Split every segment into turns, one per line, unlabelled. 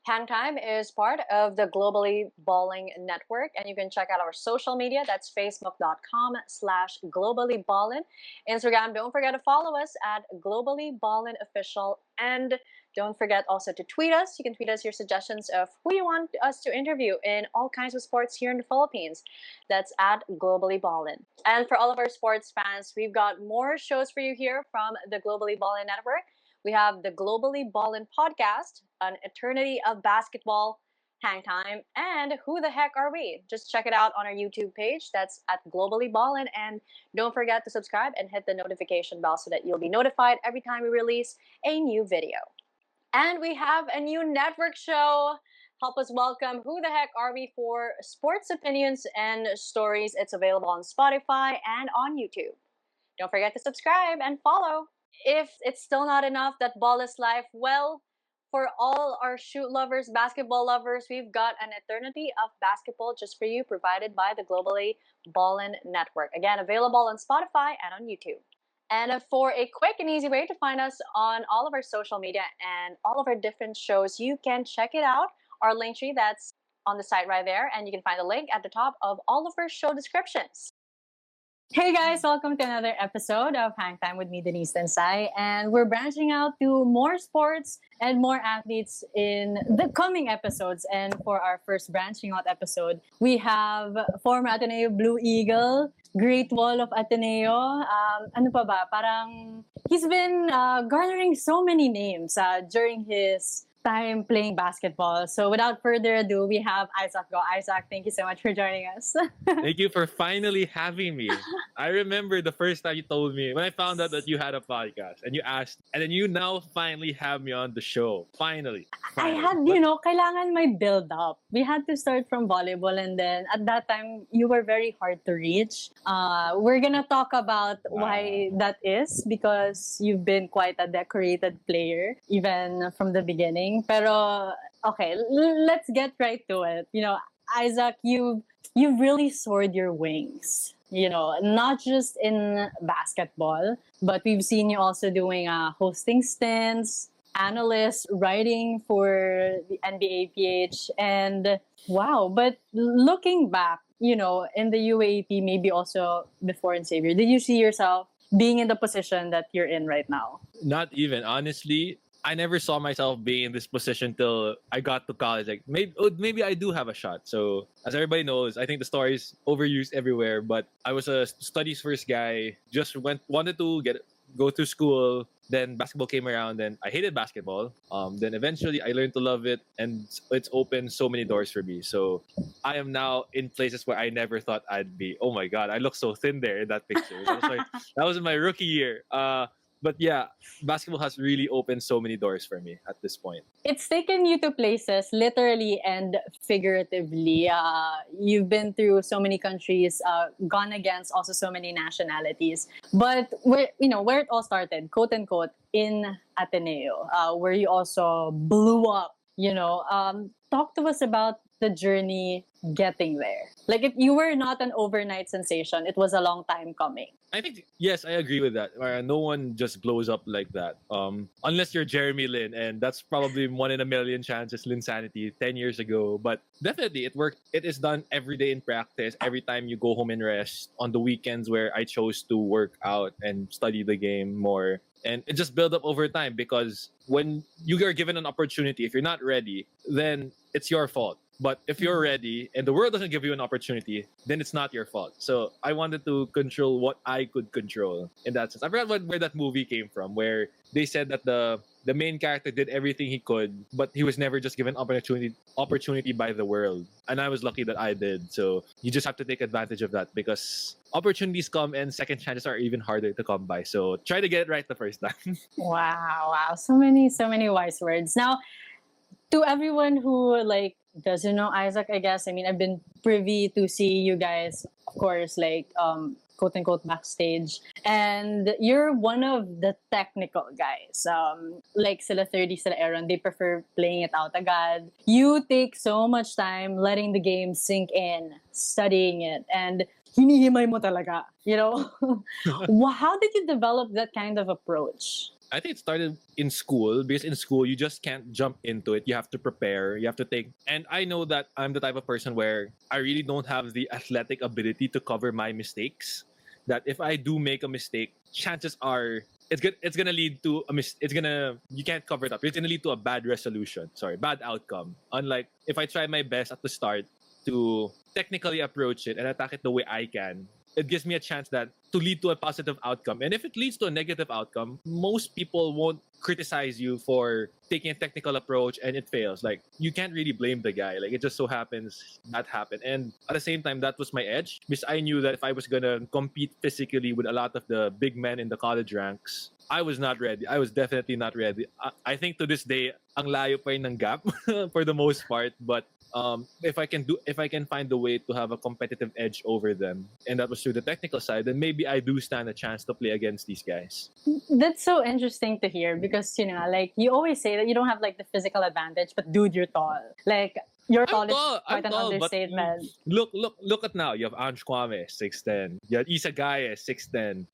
Hang Time is part of the Globally Balling Network, and you can check out our social media. That's facebook.com/globallyballin. Instagram, don't forget to follow us at Globally Ballin Official. And don't forget also to tweet us. You can tweet us your suggestions of who you want us to interview in all kinds of sports here in the Philippines. That's at Globally Ballin. And for all of our sports fans, we've got more shows for you here from the Globally Ballin Network. We have the Globally Ballin podcast, an eternity of basketball, Hang Time, and Who the Heck Are We? Just check it out on our YouTube page. That's at Globally Ballin. And don't forget to subscribe and hit the notification bell so that you'll be notified every time we release a new video. And we have a new network show. Help us welcome Who the Heck Are We for sports opinions and stories. It's available on Spotify and on YouTube. Don't forget to subscribe and follow. If it's still not enough that ball is life, well, for all our shoot lovers, basketball lovers, we've got an eternity of basketball just for you, provided by the Globally Ballin Network. Again, available on Spotify and on YouTube. And for a quick and easy way to find us on all of our social media and all of our different shows, you can check it out. Our link tree, that's on the site right there, and you can find the link at the top of all of our show descriptions. Hey guys, welcome to another episode of Hang Time with me, Denice Dinsay, and we're branching out to more sports and more athletes in the coming episodes. And for our first branching out episode, we have former Ateneo Blue Eagle, Great Wall of Ateneo. Ano pa ba? Parang he's been garnering so many names during his time playing basketball. So without further ado, we have Isaac Go. Isaac, thank you so much for joining us.
Thank you for finally having me. I remember the first time you told me, when I found out that you had a podcast and you asked, and then you now finally have me on the show. Finally.
I had, kailangan may build up. We had to start from volleyball, and then at that time, you were very hard to reach. We're gonna talk about why that is, because you've been quite a decorated player, even from the beginning. Pero, okay, let's get right to it. Isaac, you've really soared your wings. Not just in basketball, but we've seen you also doing hosting stints, analyst, writing for the NBA PH, and wow. But looking back, in the UAAP, maybe also before in Xavier, did you see yourself being in the position that you're in right now?
Not even. Honestly, I never saw myself being in this position till I got to college. Like maybe I do have a shot. So as everybody knows, I think the story is overused everywhere. But I was a studies first guy. Just wanted to go through school. Then basketball came around, and I hated basketball. Then eventually I learned to love it, and it's opened so many doors for me. So I am now in places where I never thought I'd be. Oh my God, I look so thin there in that picture. That was my rookie year. But yeah, basketball has really opened so many doors for me at this point.
It's taken you to places, literally and figuratively. You've been through so many countries, gone against also so many nationalities. But where it all started, quote unquote, in Ateneo, where you also blew up. Talk to us about the journey getting there. Like, if you were not an overnight sensation, it was a long time coming.
I think, yes, I agree with that. No one just blows up like that. Unless you're Jeremy Lin, and that's probably 1 in a million chances Linsanity 10 years ago. But definitely, it worked. It is done every day in practice, every time you go home and rest, on the weekends where I chose to work out and study the game more. And it just built up over time, because when you are given an opportunity, if you're not ready, then it's your fault. But if you're ready and the world doesn't give you an opportunity, then it's not your fault. So I wanted to control what I could control in that sense. I forgot where that movie came from, where they said that the main character did everything he could, but he was never just given opportunity by the world. And I was lucky that I did. So you just have to take advantage of that, because opportunities come and second chances are even harder to come by. So try to get it right the first time.
Wow. So many wise words. Now, to everyone who doesn't know Isaac, I guess, I've been privy to see you guys, of course, quote unquote backstage, and you're one of the technical guys. Sila 30, sila Aaron, they prefer playing it out agad. You take so much time letting the game sink in, studying it, and hinihimay mo talaga, How did you develop that kind of approach?
I think it started in school because in school you just can't jump into it. You have to prepare. You have to think. And I know that I'm the type of person where I really don't have the athletic ability to cover my mistakes. That if I do make a mistake, chances are it's gonna lead to it's gonna you can't cover it up. It's gonna lead to a bad resolution. Sorry, bad outcome. Unlike if I try my best at the start to technically approach it and attack it the way I can, it gives me a chance that to lead to a positive outcome. And if it leads to a negative outcome, most people won't criticize you for taking a technical approach and it fails. Like you can't really blame the guy. Like it just so happens that happened. And at the same time, that was my edge because I knew that if I was gonna compete physically with a lot of the big men in the college ranks, I was not ready. I was definitely not ready. I think to this day, ang layo pa rin ng gap for the most part. But if I can find a way to have a competitive edge over them, and that was through the technical side, then maybe I do stand a chance to play against these guys.
That's so interesting to hear because, like, you always say that you don't have, like, the physical advantage, but dude, you're tall. Like, you're tall is quite an understatement.
Look at now. You have Ange Kwame, 6'10". You have Isa Gaya, 6'10".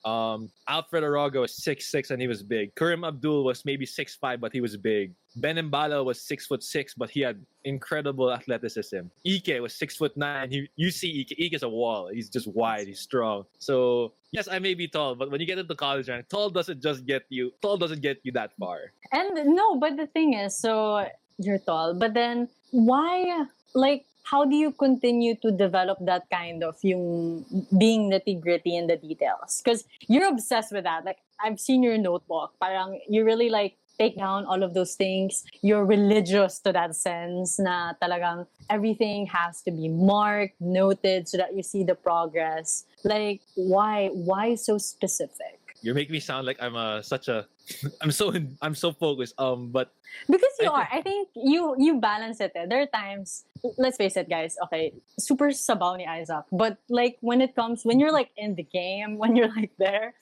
Alfred Arago was 6'6" and he was big. Karim Abdul was maybe 6'5", but he was big. Ben Mbala was 6'6", but he had incredible athleticism. Ike was 6'9". You see Ike is a wall. He's just wide. He's strong. So yes, I may be tall, but when you get into college, tall doesn't get you that far.
And no, but the thing is, so you're tall, but then why, like, how do you continue to develop that kind of yung being nitty-gritty in the details? Because you're obsessed with that. Like, I've seen your notebook. Parang you really, like, take down all of those things. You're religious to that sense na talagang everything has to be marked, noted, so that you see the progress. Like, why so specific?
You're making me sound like I'm I'm so focused. But
because you are. I think you balance it. There are times, let's face it, guys. Okay, super sabaw ni Isaac. But like when you're like in the game, when you're like there,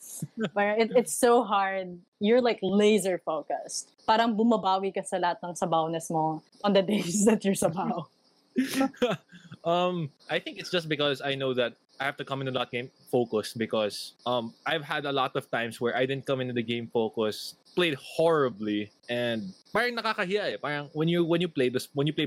where it's so hard. You're like laser focused. Parang bumabawi ka sa lahat ng sabawness mo on the days that you're sabaw.
I think it's just because I know that I have to come into that game focused because I've had a lot of times where I didn't come into the game focused, played horribly, and parang nakakahiya eh. Parang when you play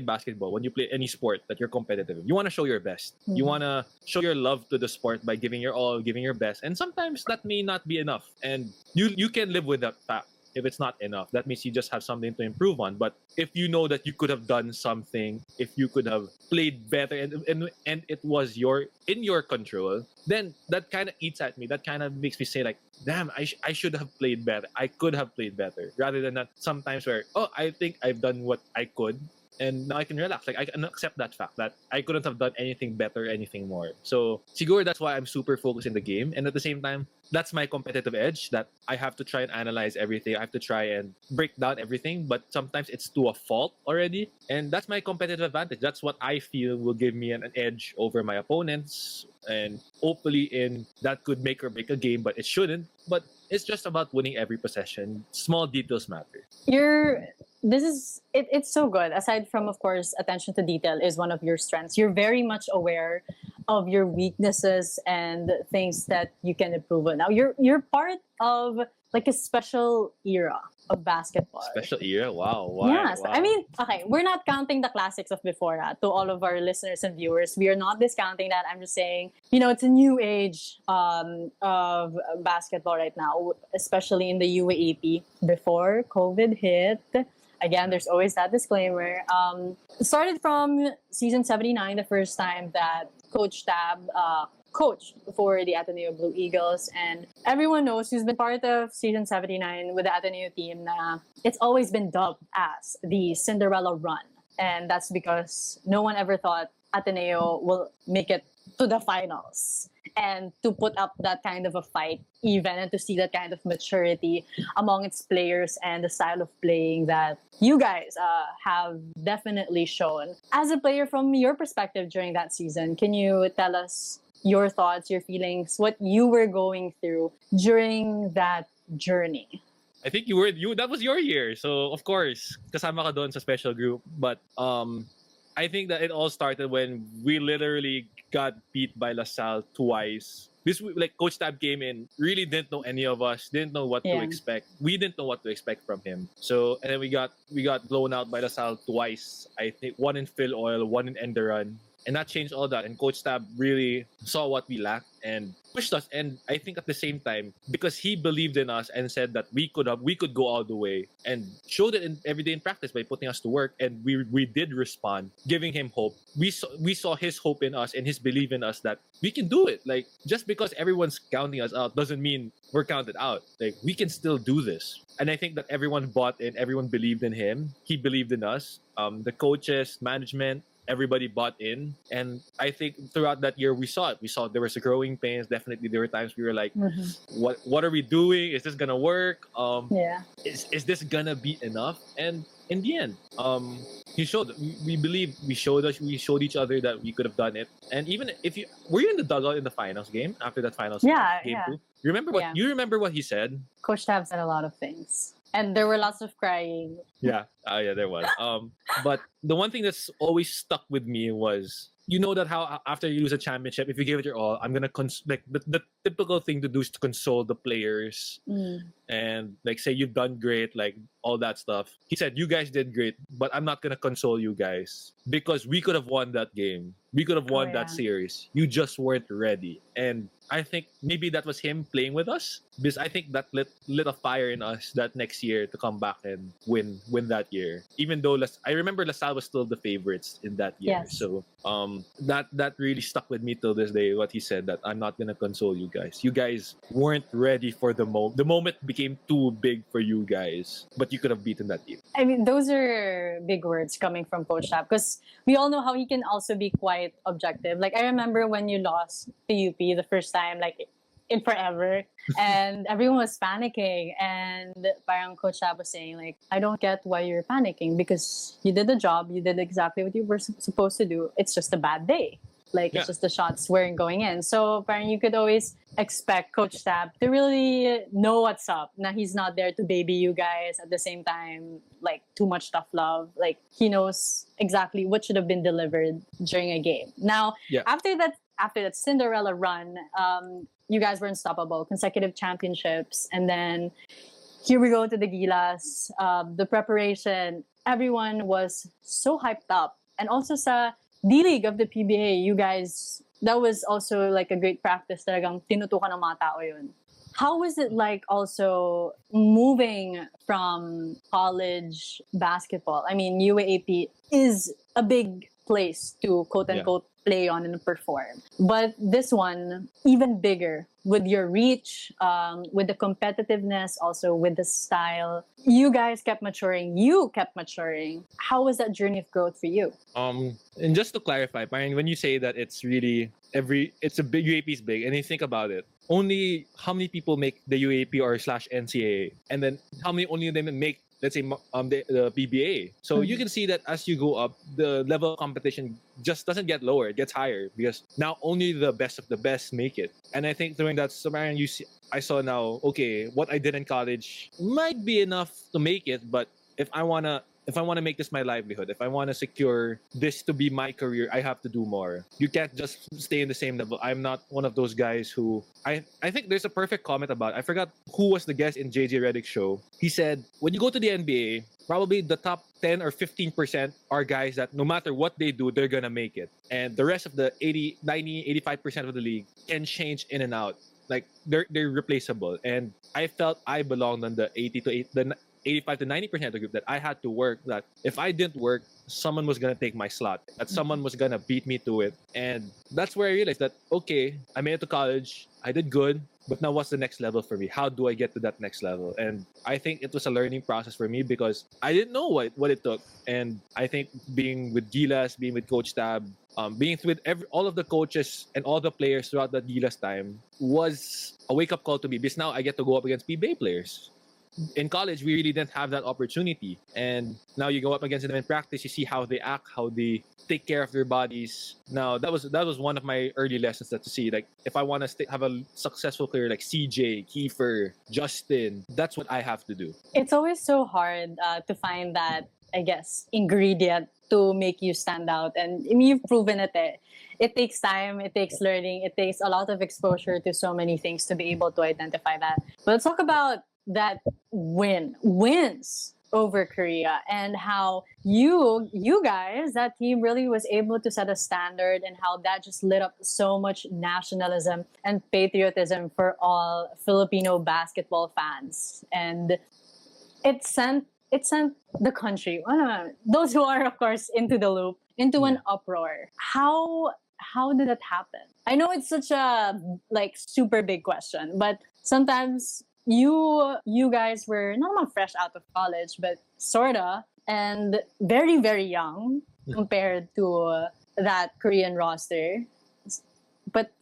basketball, when you play any sport that you're competitive, you want to show your best. Mm-hmm. You want to show your love to the sport by giving your all, giving your best, and sometimes that may not be enough, and you can live with that fact. If it's not enough, that means you just have something to improve on. But if you know that you could have done something, if you could have played better and it was in your control, then that kind of eats at me. That kind of makes me say like, damn, I should have played better. I could have played better. Rather than that sometimes where, oh, I think I've done what I could. And now I can relax. Like I can accept that fact that I couldn't have done anything better, anything more. So siguro that's why I'm super focused in the game. And at the same time, that's my competitive edge that I have to try and analyze everything. I have to try and break down everything. But sometimes it's to a fault already. And that's my competitive advantage. That's what I feel will give me an edge over my opponents. And hopefully that could make or break a game, but it shouldn't. But it's just about winning every possession. Small details matter.
It's so good. Aside from, of course, attention to detail is one of your strengths. You're very much aware of your weaknesses and things that you can improve on. Now, you're part of like a special era of basketball.
Special era? Wow. Why?
Yes.
Wow.
I mean, okay, we're not counting the classics of before. To all of our listeners and viewers, we are not discounting that. I'm just saying, it's a new age of basketball right now, especially in the UAAP. Before COVID hit, again, there's always that disclaimer. Started from season 79, the first time that Coach Tab coached for the Ateneo Blue Eagles. And everyone knows who's been part of season 79 with the Ateneo team na it's always been dubbed as the Cinderella run. And that's because no one ever thought Ateneo will make it to the finals. And to put up that kind of a fight even and to see that kind of maturity among its players and the style of playing that you guys have definitely shown. As a player, from your perspective during that season, can you tell us your thoughts, your feelings, what you were going through during that journey?
I think that was your year. So of course, kasama ka doon sa special group. But I think that it all started when we literally got beat by LaSalle twice like Coach Tab came in, really didn't know any of us, didn't know what to
Yeah.
expect. We didn't know what to expect from him. So and then we got blown out by LaSalle twice. I think one in Phil Oil, one in Enderon. And that changed all that. And Coach Tab really saw what we lacked and pushed us. And I think at the same time, because he believed in us and said that we could go all the way, and showed it in every day in practice by putting us to work. And we did respond, giving him hope. We saw his hope in us and his belief in us that we can do it. Like, just because everyone's counting us out doesn't mean we're counted out. Like, we can still do this. And I think that everyone bought in, everyone believed in him. He believed in us. The coaches, management, everybody bought in. And I think throughout that year we saw it. We saw there was a growing pains. Definitely there were times we were like, what are we doing? Is this gonna work? Is this gonna be enough? And in the end, he showed, we showed each other that we could have done it. And even if were you in the dugout in the finals game after that finals game too? You remember what he said?
Coach Tab said a lot of things. And there were lots of crying.
Yeah, there was. But the one thing that's always stuck with me was, you know, that how after you lose a championship, if you give it your all, I'm gonna like the typical thing to do is to console the players and like say you've done great, like all that stuff. He said, "You guys did great, but I'm not gonna console you guys because we could have won that game. We could have won that series. You just weren't ready." And I think maybe that was him playing with us, because I think that lit a fire in us that next year to come back and win that year. Even though I remember LaSalle was still the favorites in that year.
Yes.
So that really stuck with me till this day. What he said, that I'm not gonna console you guys. You guys weren't ready for the moment. The moment became too big for you guys, but you could have beaten that team.
I mean, those are big words coming from Coach Tab, because we all know how he can also be quite objective. Like, I remember when you lost to UP the first time, like in forever, and everyone was panicking, and parang Coach Tab was saying, like, I don't get why you're panicking, because you did the job, you did exactly what you were supposed to do. It's just a bad day. Like, it's just the shots weren't going in. So parang you could always expect Coach Tab to really know what's up. Now, he's not there to baby you guys at the same time, like too much tough love. Like, he knows exactly what should have been delivered during a game. Now, after that Cinderella run, you guys were unstoppable, consecutive championships, and then here we go to the Gilas. The preparation, everyone was so hyped up, and also sa D-League of the PBA, you guys, that was also like a great practice. Talagang tinutukan ng mga tao yun. How was it like also moving from college basketball? I mean, UAAP is a big place to quote-unquote play on and perform. But this one, even bigger, with your reach, with the competitiveness, also with the style. You guys kept maturing. You kept maturing. How was that journey of growth for you?
And just to clarify, when you say that it's really it's a big, UAP is big, and you think about it, only how many people make the UAP or /NCAA, and then how many only of them make, let's say, the PBA. So you can see that as you go up, the level of competition just doesn't get lower; it gets higher, because now only the best of the best make it. And I think during that summer, I saw now, okay, what I did in college might be enough to make it, but if I wanna make this my livelihood, if I want to secure this to be my career, I have to do more. You can't just stay in the same level. I'm not one of those guys who... I think there's a perfect comment about it. I forgot who was the guest in JJ Redick's show. He said, when you go to the NBA, probably the top 10 or 15% are guys that no matter what they do, they're going to make it. And the rest of the 80, 90, 85% of the league can change in and out. Like, they're replaceable. And I felt I belonged on the 85 to 90% of the group, that I had to work, that if I didn't work, someone was going to take my slot, that someone was going to beat me to it. And that's where I realized that, okay, I made it to college, I did good, but now what's the next level for me? How do I get to that next level? And I think it was a learning process for me, because I didn't know what it took. And I think being with Gilas, being with Coach Tab, being with all of the coaches and all the players throughout that Gilas time was a wake-up call to me, because now I get to go up against PBA players. In college, we really didn't have that opportunity. And now you go up against them in practice, you see how they act, how they take care of their bodies. Now, that was one of my early lessons, that to see, like, if I want to have a successful career like CJ, Kiefer, Justin, that's what I have to do.
It's always so hard to find that I guess, ingredient to make you stand out. And I mean, you've proven it. Eh. It takes time, it takes learning, it takes a lot of exposure to so many things to be able to identify that. But let's talk about that wins over Korea and how you guys, that team really was able to set a standard and how that just lit up so much nationalism and patriotism for all Filipino basketball fans. And it sent the country, those who are of course into the loop, into an uproar. How did that happen? I know it's such a like super big question, but sometimes you guys were not fresh out of college, but sorta, and very very young compared to that Korean roster. But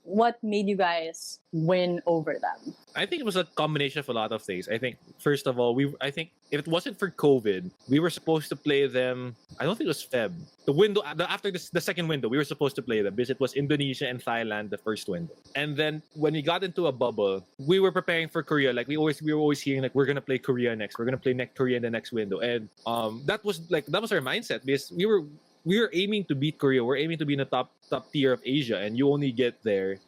what made you guys win over them?
I think it was a combination of a lot of things. I think first of all, I think if it wasn't for COVID, we were supposed to play them. I don't think it was Feb. The window after the second window, we were supposed to play them because it was Indonesia and Thailand the first window. And then when we got into a bubble, we were preparing for Korea. Like we were always hearing like we're gonna play Korea next. We're gonna play next Korea in the next window. And that was our mindset because we were aiming to beat Korea. We're aiming to be in the top tier of Asia, and you only get there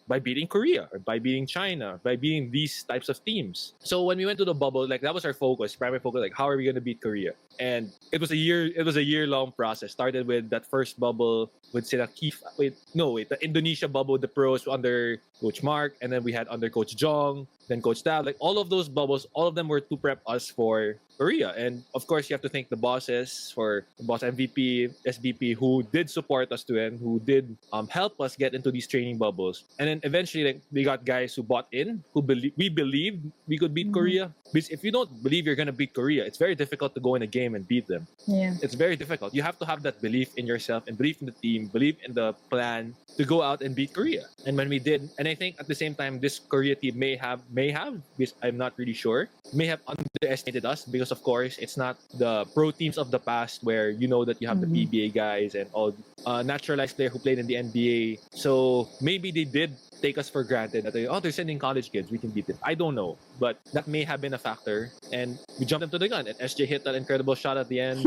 by beating Korea or by beating China, by beating these types of teams. So when we went to the bubble, like that was our primary focus, like how are we going to beat Korea? And it was a year-long process. Started with that first bubble with the Indonesia bubble, the pros under Coach Mark, and then we had under Coach Jong, then Coach Tab. Like all of those bubbles, all of them were to prep us for Korea. And of course, you have to thank the bosses, for the boss MVP, SBP, who did support us to end, who did help us get into these training bubbles. And then eventually, like, we got guys who bought in, we believed we could beat Korea. Because if you don't believe you're going to beat Korea, it's very difficult to go in a game and beat them.
Yeah.
It's very difficult. You have to have that belief in yourself and belief in the team, believe in the plan to go out and beat Korea. And when we did, and I think at the same time, this Korea team may have, because I'm not really sure, may have underestimated us because of course it's not the pro teams of the past where you know that you have the PBA guys and all naturalized player who played in the NBA. So maybe they did take us for granted that they're sending college kids, we can beat them. I don't know, but that may have been a factor. And we jumped into the gun, and SJ hit that incredible shot at the end.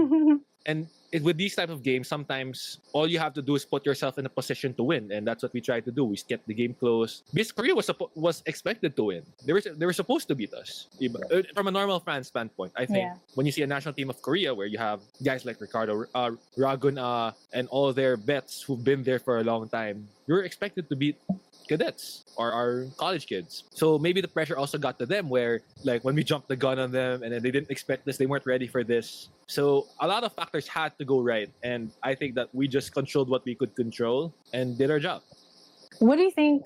And with these type of games, sometimes all you have to do is put yourself in a position to win, and that's what we tried to do. We kept the game close. Because Korea was expected to win. They were supposed to beat us. From a normal fan standpoint, I think when you see a national team of Korea where you have guys like Ricardo Ragun and all their vets who've been there for a long time, you're expected to beat cadets or our college kids. So maybe the pressure also got to them where like when we jumped the gun on them and then they didn't expect this, they weren't ready for this. So a lot of factors had to go right, and I think that we just controlled what we could control and did our job.
What do you think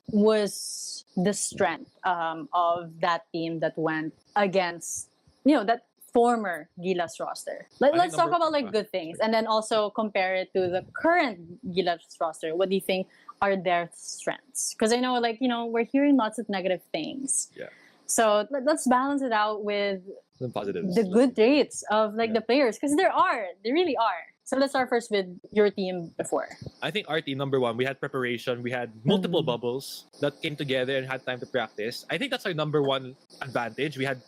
was the strength of that team that went against, that former Gilas roster? Let's talk about like good things and then also compare it to the current Gilas roster. What do you think are their strengths? Because I know we're hearing lots of negative things.
Yeah.
So let's balance it out with
some positives,
the good traits of the players, because they really are. So let's start first with your team before.
I think our team, number one, we had preparation. We had multiple bubbles that came together and had time to practice. I think that's our number one advantage. We had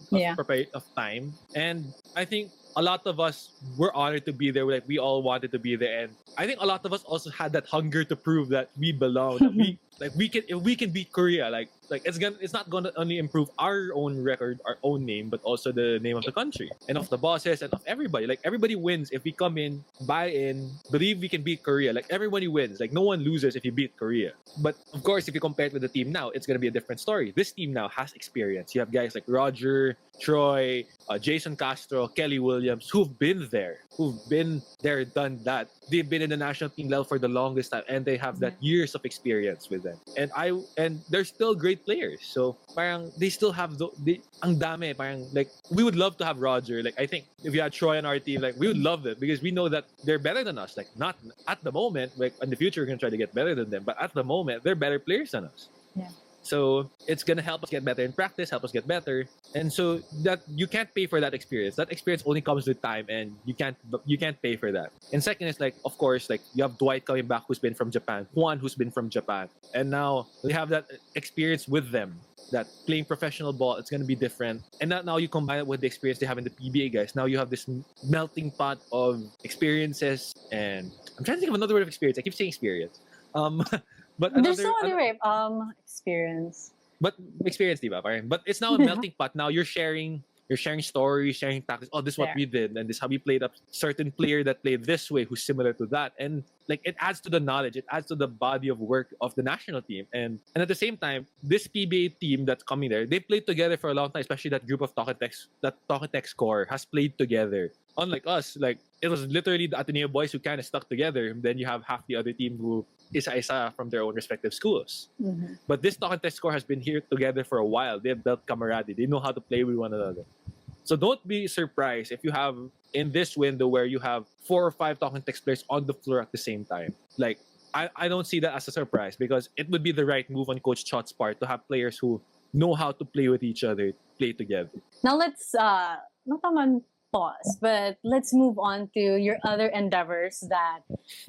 of time. And I think a lot of us were honored to be there. Like we all wanted to be there. And I think a lot of us also had that hunger to prove that we belong. That we can beat Korea. It's not gonna only improve our own record, our own name, but also the name of the country and of the bosses and of everybody. Like everybody wins if we come in, buy in, believe we can beat Korea. Like everybody wins. Like no one loses if you beat Korea. But of course, if you compare it with the team now, it's gonna be a different story. This team now has experience. You have guys like Roger, Troy, Jason Castro, Kelly Williams, who've been there, done that. They've been in the national team level for the longest time, and they have that years of experience with them. And they're still great players. So parang they still have ang dami. Parang like we would love to have Roger. Like I think if you had Troy on our team, like we would love it because we know that they're better than us. Like not at the moment. Like in the future we're gonna try to get better than them, but at the moment they're better players than us.
Yeah.
So it's gonna help us get better in practice, help us get better. And so that you can't pay for that experience. That experience only comes with time, and you can't pay for that. And second is like, of course, like you have Dwight coming back who's been from Japan, Juan who's been from Japan, and now we have that experience with them. That playing professional ball, it's gonna be different. And that now you combine it with the experience they have in the PBA guys. Now you have this melting pot of experiences, and I'm trying to think of another word of experience. I keep saying experience. Um, but
There's
another,
no other way. Experience.
but experience, diba? Parang, but it's now a melting pot. Now you're sharing stories, sharing tactics. Oh, this is what
Yeah.
we did, and this is how we played a certain player that played this way who's similar to that. And like it adds to the knowledge, it adds to the body of work of the national team. And at the same time, this PBA team that's coming there, they played together for a long time, especially that group of Talk and Text core has played together. Unlike us, like it was literally the Ateneo boys who kind of stuck together. Then you have half the other team who isa-isa from their own respective schools.
Mhm.
But this Talk and Text score has been here together for a while. They've built camaraderie. They know how to play with one another. So don't be surprised if you have in this window where you have 4 or 5 Talk and Text players on the floor at the same time. Like I don't see that as a surprise because it would be the right move on Coach Chot's part to have players who know how to play with each other, play together.
Now let's not naman pause, but let's move on to your other endeavors that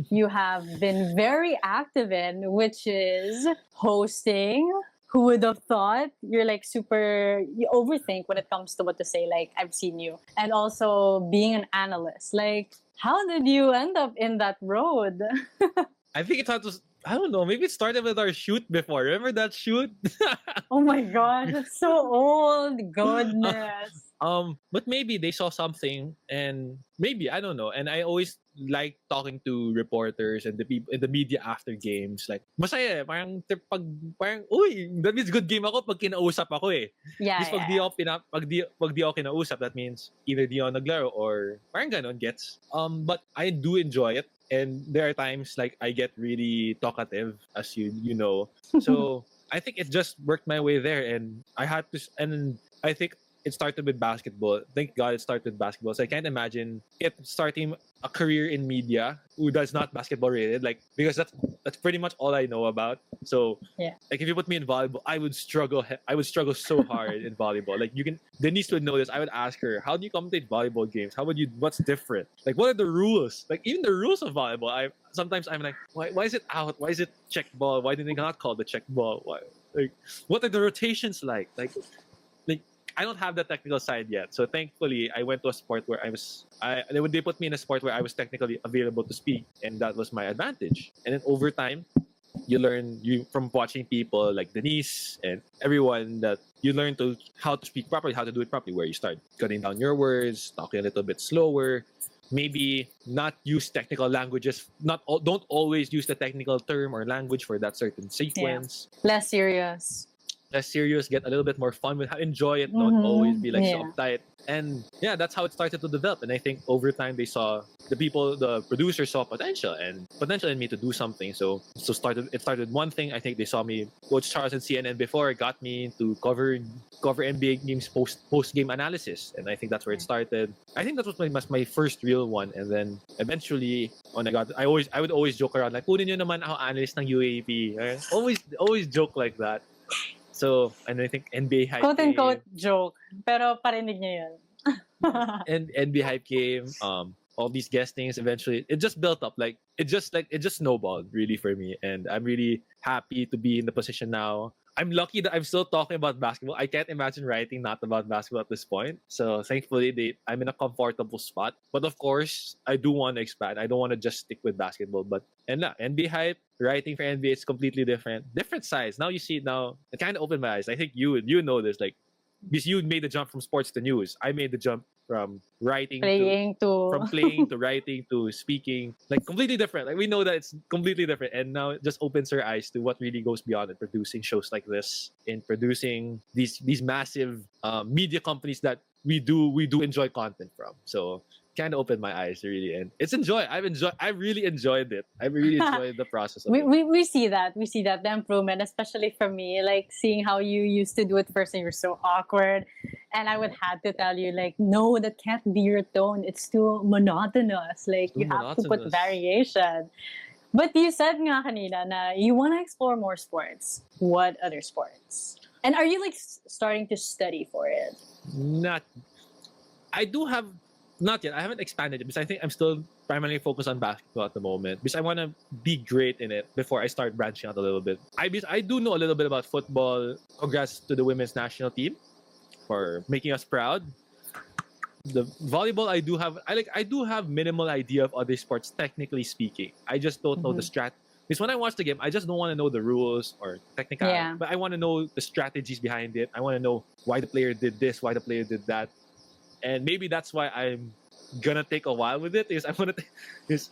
you have been very active in, which is hosting. Who would have thought? You're like you overthink when it comes to what to say. Like I've seen you, and also being an analyst. Like how did you end up in that road?
I think it had to. I don't know. Maybe it started with our shoot before. Remember that shoot?
Oh my gosh, it's so old. Goodness.
But maybe they saw something, and maybe I don't know. And I always like talking to reporters and the people in the media after games. Like masaya, parang uy, that means good game ako pag kinausap ako eh.
Yeah,
Just pag di ako pag di ako kinausap, that means either di ako naglaro or parang ganon gets. But I do enjoy it. And there are times like I get really talkative, as you know. So I think it just worked my way there, and I had to. And I think it started with basketball. Thank God it started with basketball. So I can't imagine it starting a career in media who does not basketball related. Like because that's pretty much all I know about. So
Yeah.
like if you put me in volleyball, I would struggle. I would struggle so hard in volleyball. Like Denise would know this. I would ask her, how do you commentate volleyball games? What's different? Like what are the rules? Like even the rules of volleyball. Sometimes I'm like, why is it out? Why is it check ball? Why did they not call the check ball? Why? Like what are the rotations like? Like I don't have the technical side yet. So thankfully, I went to a sport where they put me in a sport where I was technically available to speak, and that was my advantage. And then over time, you learn from watching people like Denise and everyone that you learn how to speak properly, how to do it properly. Where you start cutting down your words, talking a little bit slower, maybe not use technical languages. Don't always use the technical term or language for that certain sequence.
Less serious.
Less serious, get a little bit more fun with enjoy it, don't always be like so uptight. And yeah, that's how it started to develop. And I think over time they saw the producers saw potential in me to do something. So it started one thing. I think they saw me, Coach Charles and CNN before got me to cover NBA games post game analysis. And I think that's where it started. I think that was my first real one. And then eventually when I would always joke around like, kunin nyo naman ako analyst ng UAP. Always joke like that. So, and I think NBA hype
Quote-unquote joke. Pero parinig niya yun.
and NBA hype game, all these guestings, eventually, it just built up. Like, it just snowballed, really, for me. And I'm really happy to be in the position now. I'm lucky that I'm still talking about basketball. I can't imagine writing not about basketball at this point. So, thankfully, I'm in a comfortable spot. But, of course, I do want to expand. I don't want to just stick with basketball. But, NBA hype, writing for NBA is completely different size. Now you see it now. It kind of opened my eyes. I think you know this, like because you made the jump from sports to news. I made the jump from writing from playing to writing to speaking. Like completely different. Like we know that it's completely different, and now it just opens our eyes to what really goes beyond it. Producing shows like this, in producing these massive media companies that we do enjoy content from. So kind of opened my eyes really, and I really enjoyed it. I really enjoyed the process of it.
We see that the improvement, especially for me, like seeing how you used to do it first and you're so awkward, and I would have to tell you like, no, that can't be your tone, it's too monotonous, like you have to put variation. But you said nga kanina na you want to explore more sports. What other sports? And are you like starting to study for it?
Not. I do have. Not yet. I haven't expanded it because I think I'm still primarily focused on basketball at the moment because I want to be great in it before I start branching out a little bit. I do know a little bit about football. Congrats to the women's national team for making us proud. The volleyball, I do have minimal idea of other sports, technically speaking. I just don't know the strat. Because when I watch the game, I just don't want to know the rules or technical,
Yeah.
but I want to know the strategies behind it. I want to know why the player did this, why the player did that, and maybe that's why I'm gonna take a while with it. Is I want to, it's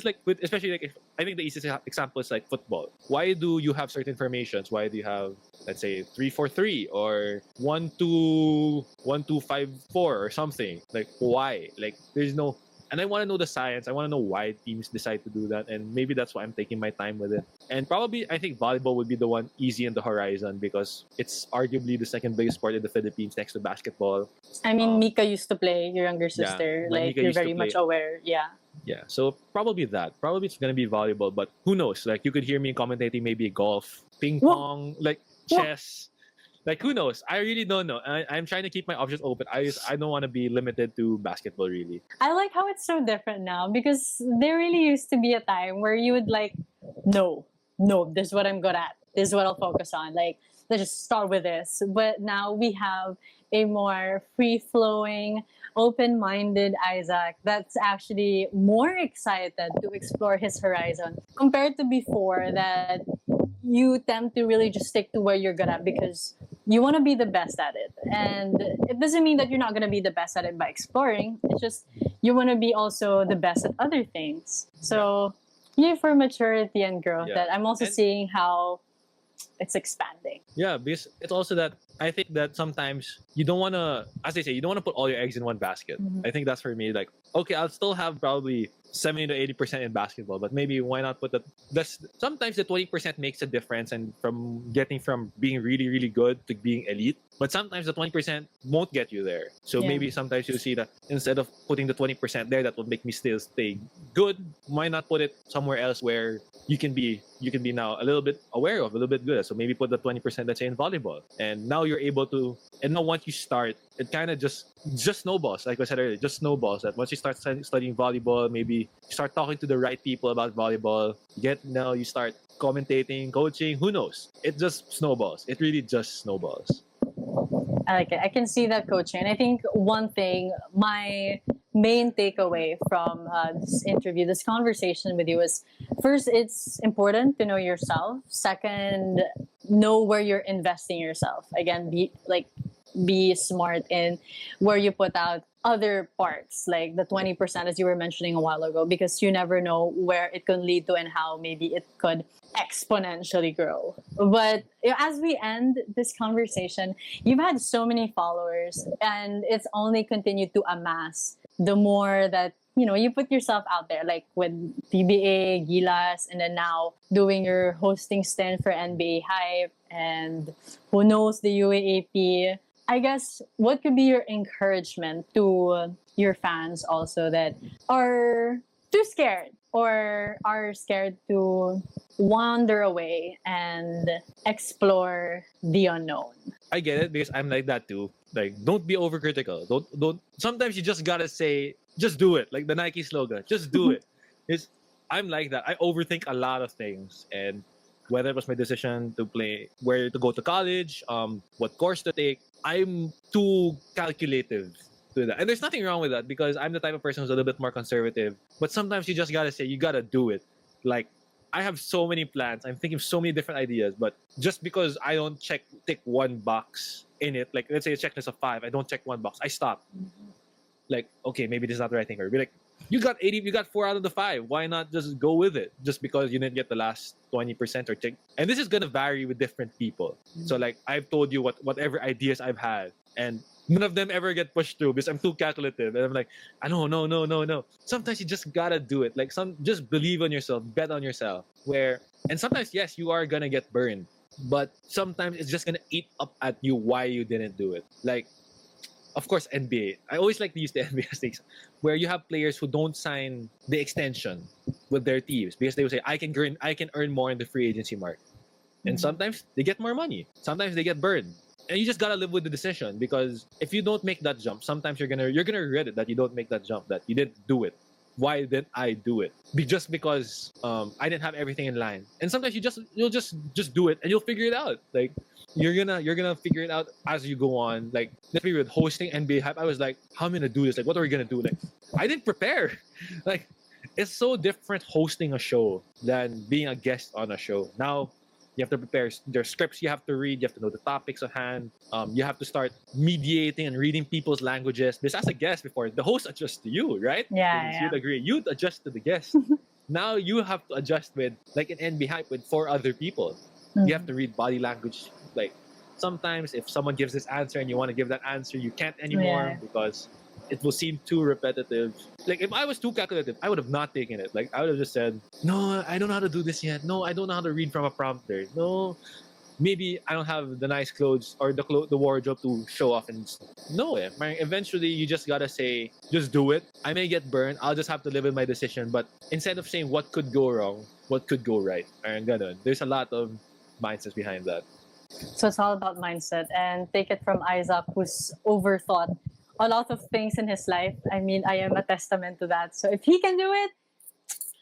like with, especially like if, I think the easiest example is like football. Why do you have certain formations? Why do you have, let's say, 3-4-3 or 1-2-1-2-5-4 or something? Like why? Like there's no. And I want to know the science. I want to know why teams decide to do that. And maybe that's why I'm taking my time with it. And probably, I think volleyball would be the one easy in the horizon because it's arguably the second biggest sport in the Philippines next to basketball.
I mean, Mika used to play, your younger
Yeah,
sister.
like
Like,
Mika
you're
used to
very much
play.
aware. Yeah.
Yeah, so probably that. Probably it's going to be volleyball, but who knows? Like, you could hear me commentating maybe golf, ping
Whoa.
pong, like
Whoa.
chess. Like, who knows? I really don't know. I'm trying to keep my options open. I don't want to be limited to basketball, really.
I like how it's so different now because there really used to be a time where you would like, no, this is what I'm good at. This is what I'll focus on. Like, let's just start with this. But now we have a more free-flowing, open-minded Isaac that's actually more excited to explore his horizon compared to before that you tend to really just stick to where you're good at because you want to be the best at it. And it doesn't mean that you're not going to be the best at it by exploring. It's just you want to be also the best at other things. So, yeah, for maturity and growth,
Yeah.
that I'm also
And-
seeing how it's expanding.
Yeah, because it's also that I think that sometimes you don't want to, as they say, you don't want to put all your eggs in one basket. I think that's for me. Like, okay, I'll still have probably 70 to 80% in basketball, but maybe why not put that? That's sometimes the 20% makes a difference, and from getting from being really, really good to being elite. But sometimes the 20% won't get you there. So
Yeah.
maybe sometimes you see that instead of putting the 20% there, that will make me still stay good. Why not put it somewhere else where you can be now a little bit aware of, a little bit good. So maybe put the 20% that's in volleyball, and now you're able to. And now once you start, it kind of just snowballs. Like I said earlier, just snowballs. That once you start studying volleyball, maybe you start talking to the right people about volleyball. You start commentating, coaching. Who knows? It just snowballs. It really just snowballs.
I like it. I can see that, coaching. And I think one thing, my main takeaway from this interview, this conversation with you is, first, it's important to know yourself. Second, know where you're investing yourself. Again, be smart in where you put out other parts, like the 20%, as you were mentioning a while ago, because you never know where it can lead to and how maybe it could exponentially grow. But as we end this conversation, you've had so many followers, and it's only continued to amass the more that you put yourself out there, like with PBA, Gilas, and then now doing your hosting stint for NBA Hype, and who knows, the UAAP. I guess what could be your encouragement to your fans also that are too scared or are scared to wander away and explore the unknown?
I get it because I'm like that too. Like, don't be overcritical. Don't. Sometimes you just gotta say, just do it. Like the Nike slogan, just do it. I'm like that. I overthink a lot of things, and whether it was my decision to play, where to go to college, what course to take, I'm too calculative to that. And there's nothing wrong with that because I'm the type of person who's a little bit more conservative. But sometimes you just gotta say, you gotta do it. Like, I have so many plans. I'm thinking of so many different ideas, but just because I don't tick one box in it, like let's say a checklist of 5, I don't check one box, I stop. Like, okay, maybe this is not the right thing. Or be like, you got 4 out of the 5. Why not just go with it? Just because you didn't get the last 20% or check. And this is gonna vary with different people. So like I've told you whatever ideas I've had, and none of them ever get pushed through because I'm too calculative. And I'm like, I don't know, no. Sometimes you just gotta do it. Like just believe on yourself, bet on yourself. And sometimes, yes, you are gonna get burned, but sometimes it's just gonna eat up at you why you didn't do it. Like, of course, NBA. I always like to use the NBA as things where you have players who don't sign the extension. with their teams because they will say, I can earn more in the free agency market. And sometimes they get more money. Sometimes they get burned. And you just gotta live with the decision, because if you don't make that jump, sometimes you're gonna regret it that you don't make that jump, that you didn't do it. Why didn't I do it? Just because I didn't have everything in line. And sometimes you'll just do it and you'll figure it out. Like you're gonna figure it out as you go on. Like let's be with hosting NBA Hype, I was like, how am I gonna do this? Like what are we gonna do? Like I didn't prepare. Like it's so different hosting a show than being a guest on a show. Now you have to prepare. There's scripts you have to read. You have to know the topics at hand. You have to start mediating and reading people's languages. Because as a guest before, the host adjusts to you, right?
Yeah.
You'd agree. You'd adjust to the guest. Now you have to adjust with, like in NB Hype, with 4 other people. You have to read body language. Like sometimes if someone gives this answer and you want to give that answer, you can't anymore because it will seem too repetitive. Like if I was too calculative, I would have not taken it. Like I would have just said, no, I don't know how to do this yet. No, I don't know how to read from a prompter. No, maybe I don't have the nice clothes or the wardrobe to show off. And no, eventually you just gotta say, just do it. I may get burned. I'll just have to live with my decision. But instead of saying what could go wrong, what could go right, there's a lot of mindsets behind that.
So it's all about mindset, and take it from Isaac, who's overthought a lot of things in his life. I mean, I am a testament to that. So if he can do it,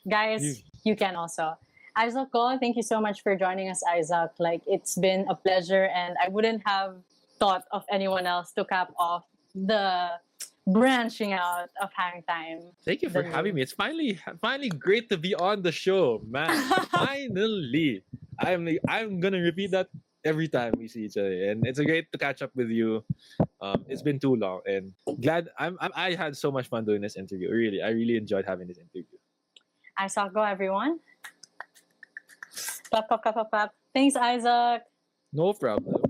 guys, you can also. Isaac, thank you so much for joining us, Isaac. Like, it's been a pleasure, and I wouldn't have thought of anyone else to cap off the branching out of Hang Time.
Thank you for having me. It's finally great to be on the show, man. Finally. I'm gonna repeat that every time we see each other, and it's great to catch up with you. It's been too long, and glad I had so much fun doing this interview. Really, I really enjoyed having this interview.
Isaac, everyone. Clap, clap, clap, clap, clap. Thanks, Isaac.
No problem.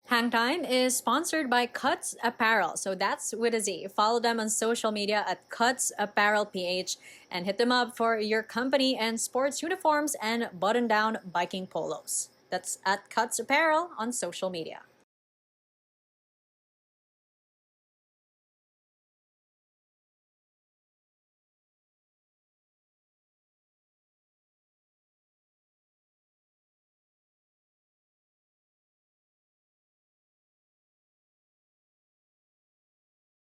Hang Time is sponsored by Cuts Apparel. So that's with a Z. Follow them on social media at Cuts Apparel PH and hit them up for your company and sports uniforms and button-down biking polos. That's at Cuts Apparel on social media.